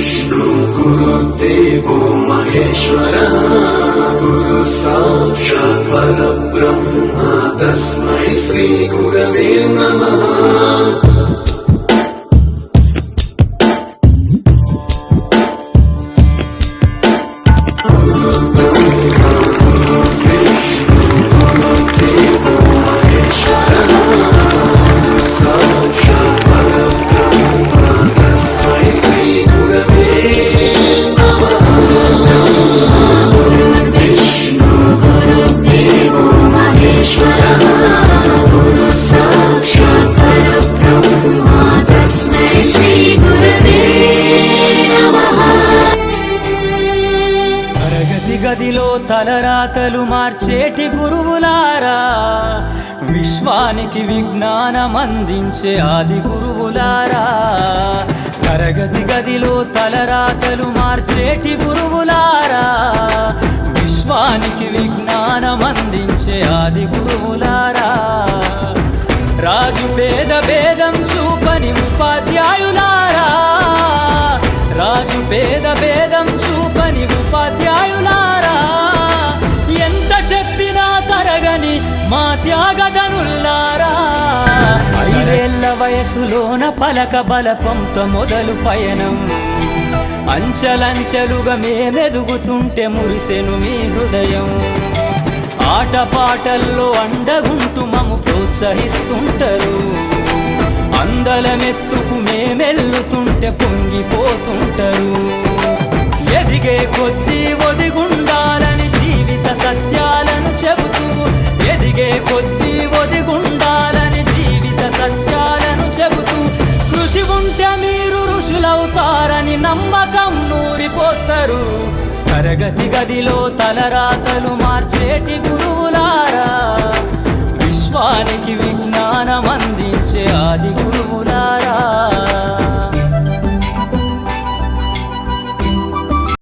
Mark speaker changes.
Speaker 1: विष्णु गुरुदेवो महेश्वरः गुरु साक्षात् परब्रह्म तस्मै श्री गुरवे नमः।
Speaker 2: గదిలో తలరాతలు మార్చేటి గురువులారా, విశ్వానికి విజ్ఞానం అందించే ఆది గురువులారా। తరగతి గదిలో తలరాతలు మార్చేటి గురువులారా, విశ్వానికి విజ్ఞానం అందించే ఆది గురువులారా। రాజు పేద భేదం చూపని ఉపాధ్యాయులారా, రాజు పేద భేదం చూపని ఉపాధ్యాయులారా। ఎంత చెప్పినా తరగని మా త్యాగధనుల్లారా। 5 ఏళ్ల వయసులోన పలక బలపంతో మొదలు పయనం, అంచెలంచెలుగా మేమెదుగుతుంటే మురిసెను మీ హృదయం। ఆటపాటల్లో అండగుంటూ మమ్ము ప్రోత్సహిస్తుంటారు, అందలమెత్తుకు మేమెల్లుతుంటే పొంగిపోతుంటారు। ఎదిగే కొద్దీ ఒదిగుండాలని జీవిత సత్యాలను చెబుతూ, ఎదిగే కొద్దీ ఒదిగుండాలని జీవిత సత్యాలను చెబుతూ, కృషి ఉంటే మీరు ఋషులవుతారని నమ్మకం నూరిపోస్తారు। తరగతి గదిలో తలరాతలు మార్చేటి గురువులారా।